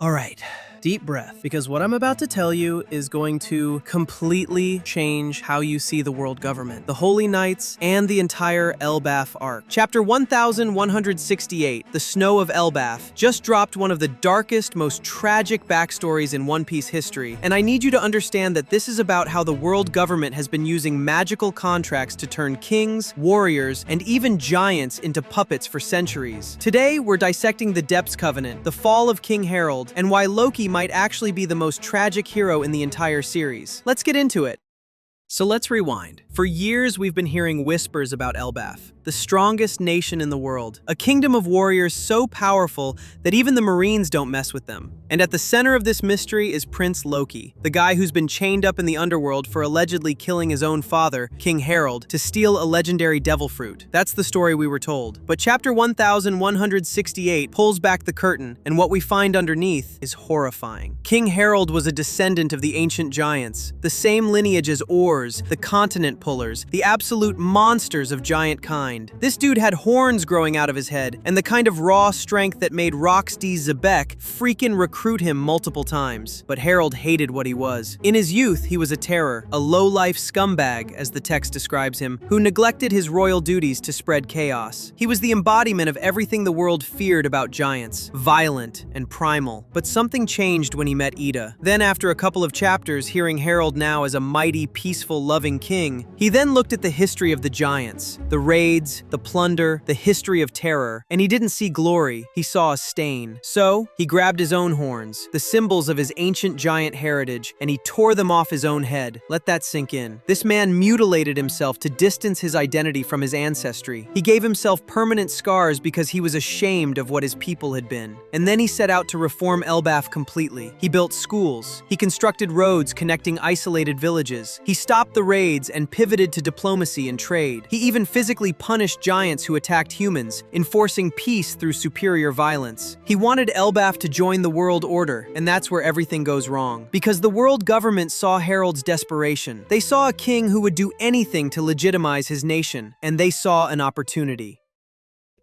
All right, deep breath, because what I'm about to tell you is going to completely change how you see the world government, the Holy Knights, and the entire Elbaf Arc. Chapter 1168, The Snow of Elbaf, just dropped one of the darkest, most tragic backstories in One Piece history, and I need you to understand that this is about how the world government has been using magical contracts to turn kings, warriors, and even giants into puppets for centuries. Today, we're dissecting the Depths Covenant, the fall of King Harald, and why Loki might actually be the most tragic hero in the entire series. Let's get into it. So let's rewind. For years, we've been hearing whispers about Elbaf, the strongest nation in the world, a kingdom of warriors so powerful that even the Marines don't mess with them. And at the center of this mystery is Prince Loki, the guy who's been chained up in the underworld for allegedly killing his own father, King Harald, to steal a legendary devil fruit. That's the story we were told. But chapter 1168 pulls back the curtain, and what we find underneath is horrifying. King Harald was a descendant of the ancient giants, the same lineage as the continent pullers, the absolute monsters of giant kind. This dude had horns growing out of his head, and the kind of raw strength that made Roxy Zebek freaking recruit him multiple times. But Harald hated what he was. In his youth, he was a terror, a low-life scumbag, as the text describes him, who neglected his royal duties to spread chaos. He was the embodiment of everything the world feared about giants, violent and primal. But something changed when he met Ida. Then, after a couple of chapters, hearing Harald now as a mighty, peaceful, loving king, he then looked at the history of the giants, the raids, the plunder, the history of terror, and he didn't see glory, he saw a stain. So, he grabbed his own horns, the symbols of his ancient giant heritage, and he tore them off his own head. Let that sink in. This man mutilated himself to distance his identity from his ancestry. He gave himself permanent scars because he was ashamed of what his people had been. And then he set out to reform Elbaf completely. He built schools. He constructed roads connecting isolated villages. He stopped the raids and pivoted to diplomacy and trade. He even physically punished giants who attacked humans, enforcing peace through superior violence. He wanted Elbaf to join the world order, and that's where everything goes wrong. Because the world government saw Harald's desperation. They saw a king who would do anything to legitimize his nation, and they saw an opportunity.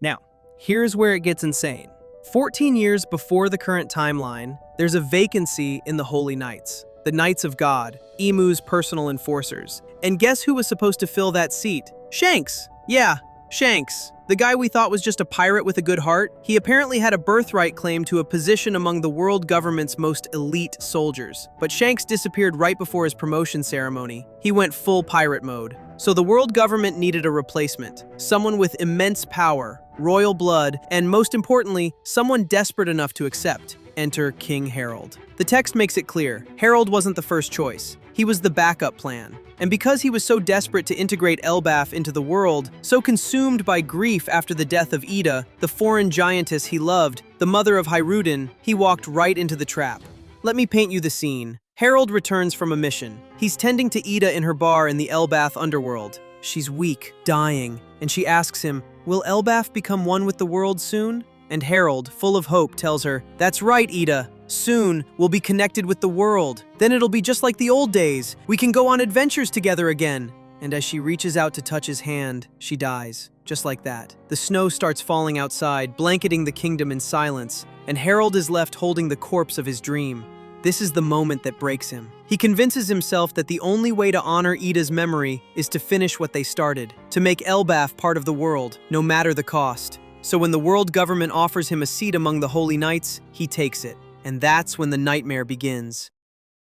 Now, here's where it gets insane. 14 years before the current timeline, there's a vacancy in the Holy Knights. The Knights of God, Imu's personal enforcers. And guess who was supposed to fill that seat? Shanks! Yeah, Shanks. The guy we thought was just a pirate with a good heart. He apparently had a birthright claim to a position among the world government's most elite soldiers. But Shanks disappeared right before his promotion ceremony. He went full pirate mode. So the world government needed a replacement. Someone with immense power, royal blood, and most importantly, someone desperate enough to accept. Enter King Harald. The text makes it clear, Harald wasn't the first choice. He was the backup plan. And because he was so desperate to integrate Elbaf into the world, so consumed by grief after the death of Ida, the foreign giantess he loved, the mother of Hyrudin, he walked right into the trap. Let me paint you the scene. Harald returns from a mission. He's tending to Ida in her bar in the Elbaf underworld. She's weak, dying, and she asks him, "Will Elbaf become one with the world soon?" And Harald, full of hope, tells her, "That's right, Ida. Soon, we'll be connected with the world. Then it'll be just like the old days. We can go on adventures together again." And as she reaches out to touch his hand, she dies. Just like that. The snow starts falling outside, blanketing the kingdom in silence, and Harald is left holding the corpse of his dream. This is the moment that breaks him. He convinces himself that the only way to honor Ida's memory is to finish what they started, to make Elbaf part of the world, no matter the cost. So when the world government offers him a seat among the Holy Knights, he takes it. And that's when the nightmare begins.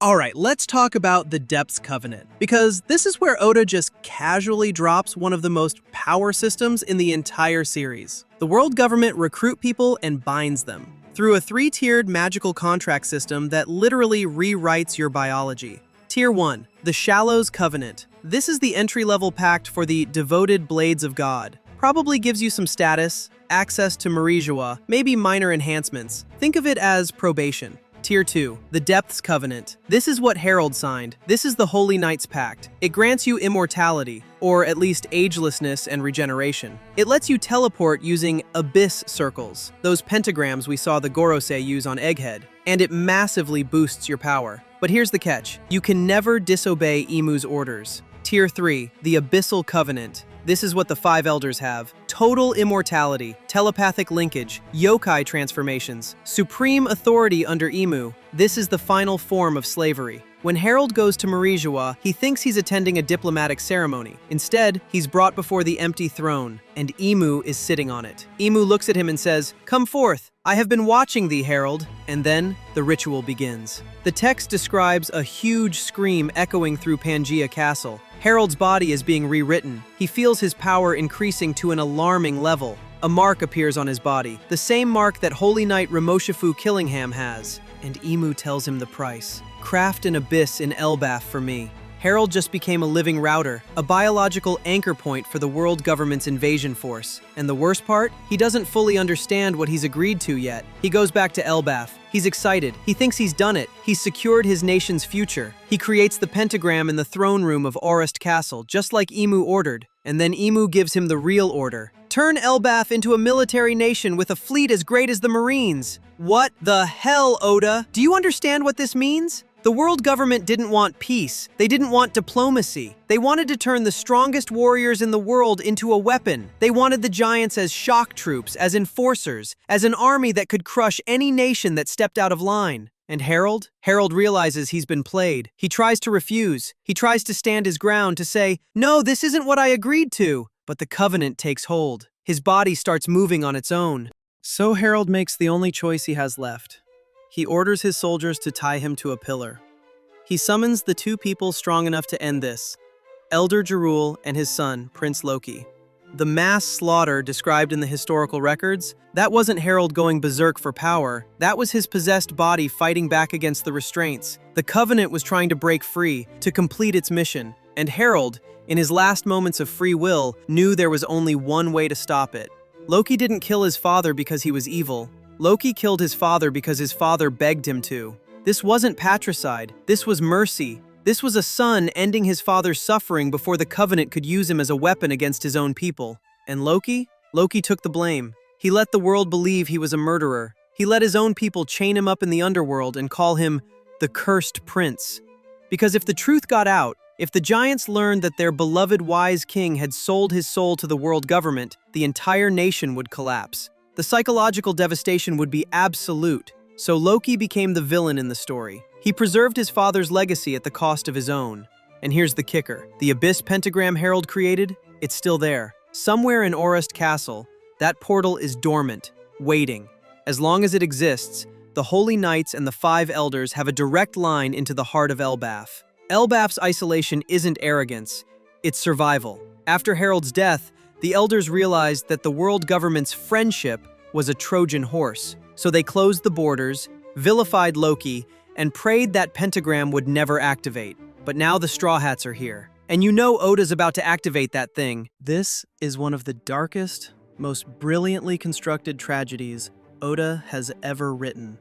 Alright, let's talk about the Depths Covenant, because this is where Oda just casually drops one of the most power systems in the entire series. The world government recruit people and binds them through a 3-tiered magical contract system that literally rewrites your biology. Tier 1, the Shallows Covenant. This is the entry-level pact for the devoted Blades of God. Probably gives you some status, access to Marijoa, maybe minor enhancements. Think of it as probation. Tier 2, the Depths Covenant. This is what Harald signed. This is the Holy Knights Pact. It grants you immortality, or at least agelessness and regeneration. It lets you teleport using abyss circles, those pentagrams we saw the Gorosei use on Egghead, and it massively boosts your power. But here's the catch. You can never disobey Imu's orders. Tier 3, the Abyssal Covenant. This is what the 5 elders have. total immortality, telepathic linkage, yokai transformations, supreme authority under Imu. This is the final form of slavery. When Harald goes to Marijois, he thinks he's attending a diplomatic ceremony. Instead, he's brought before the empty throne, and Imu is sitting on it. Imu looks at him and says, "Come forth. I have been watching thee, Harald." And then the ritual begins. The text describes a huge scream echoing through Pangaea Castle. Harald's body is being rewritten. He feels his power increasing to an alarming level. A mark appears on his body, the same mark that Holy Knight Ramoshifu Killingham has. And Imu tells him the price. "Craft an abyss in Elbaf for me." Harald just became a living router, a biological anchor point for the world government's invasion force. And the worst part? He doesn't fully understand what he's agreed to yet. He goes back to Elbaf. He's excited. He thinks he's done it. He's secured his nation's future. He creates the pentagram in the throne room of Orist Castle, just like Imu ordered. And then Imu gives him the real order. Turn Elbaf into a military nation with a fleet as great as the Marines. What the hell, Oda? Do you understand what this means? The world government didn't want peace. They didn't want diplomacy. They wanted to turn the strongest warriors in the world into a weapon. They wanted the giants as shock troops, as enforcers, as an army that could crush any nation that stepped out of line. And Harald? Harald realizes he's been played. He tries to refuse. He tries to stand his ground, to say, "No, this isn't what I agreed to." But the covenant takes hold. His body starts moving on its own. So Harald makes the only choice he has left. He orders his soldiers to tie him to a pillar. He summons the two people strong enough to end this, Elder Jarul and his son, Prince Loki. The mass slaughter described in the historical records, that wasn't Harald going berserk for power, that was his possessed body fighting back against the restraints. The Covenant was trying to break free, to complete its mission, and Harald, in his last moments of free will, knew there was only one way to stop it. Loki didn't kill his father because he was evil. Loki killed his father because his father begged him to. This wasn't patricide, this was mercy. This was a son ending his father's suffering before the Covenant could use him as a weapon against his own people. And Loki? Loki took the blame. He let the world believe he was a murderer. He let his own people chain him up in the underworld and call him the Cursed Prince. Because if the truth got out, if the giants learned that their beloved wise king had sold his soul to the world government, the entire nation would collapse. The psychological devastation would be absolute. So Loki became the villain in the story. He preserved his father's legacy at the cost of his own. And here's the kicker. The Abyss pentagram Harald created, it's still there. Somewhere in Orist Castle, that portal is dormant, waiting. As long as it exists, the Holy Knights and the Five Elders have a direct line into the heart of Elbaf. Elbaf's isolation isn't arrogance, it's survival. After Harald's death, the Elders realized that the world government's friendship was a Trojan horse. So they closed the borders, vilified Loki, and prayed that pentagram would never activate. But now the Straw Hats are here. And you know Oda's about to activate that thing. This is one of the darkest, most brilliantly constructed tragedies Oda has ever written.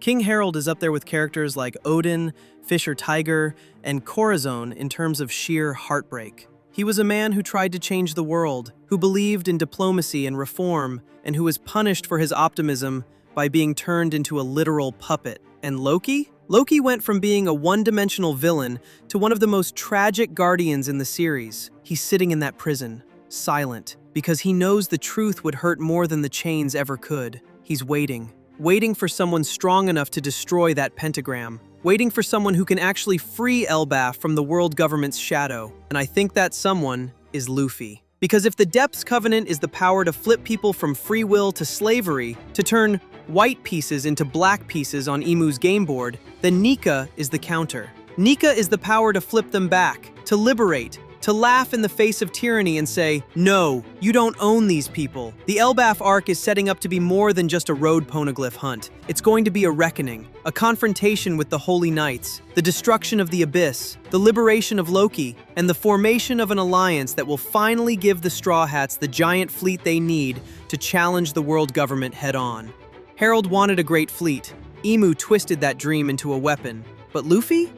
King Harald is up there with characters like Odin, Fisher Tiger, and Corazon in terms of sheer heartbreak. He was a man who tried to change the world, who believed in diplomacy and reform, and who was punished for his optimism by being turned into a literal puppet. And Loki? Loki went from being a one-dimensional villain to one of the most tragic guardians in the series. He's sitting in that prison, silent, because he knows the truth would hurt more than the chains ever could. He's waiting for someone strong enough to destroy that pentagram, waiting for someone who can actually free Elbaf from the world government's shadow. And I think that someone is Luffy. Because if the Depths Covenant is the power to flip people from free will to slavery, to turn white pieces into black pieces on Imu's game board, then Nika is the counter. Nika is the power to flip them back, to liberate, to laugh in the face of tyranny and say, "No, you don't own these people." The Elbaf Arc is setting up to be more than just a road poneglyph hunt. It's going to be a reckoning, a confrontation with the Holy Knights, the destruction of the Abyss, the liberation of Loki, and the formation of an alliance that will finally give the Straw Hats the giant fleet they need to challenge the world government head-on. Harald wanted a great fleet. Imu twisted that dream into a weapon. But Luffy?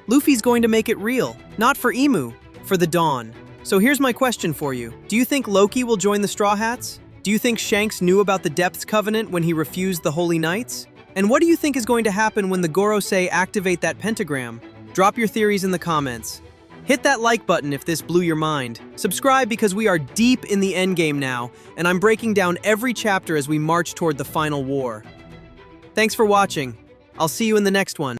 Luffy's going to make it real. Not for Imu, for the Dawn. So here's my question for you. Do you think Loki will join the Straw Hats? Do you think Shanks knew about the Depths Covenant when he refused the Holy Knights? And what do you think is going to happen when the Gorosei activate that pentagram? Drop your theories in the comments. Hit that like button if this blew your mind. Subscribe because we are deep in the endgame now, and I'm breaking down every chapter as we march toward the final war. Thanks for watching. I'll see you in the next one.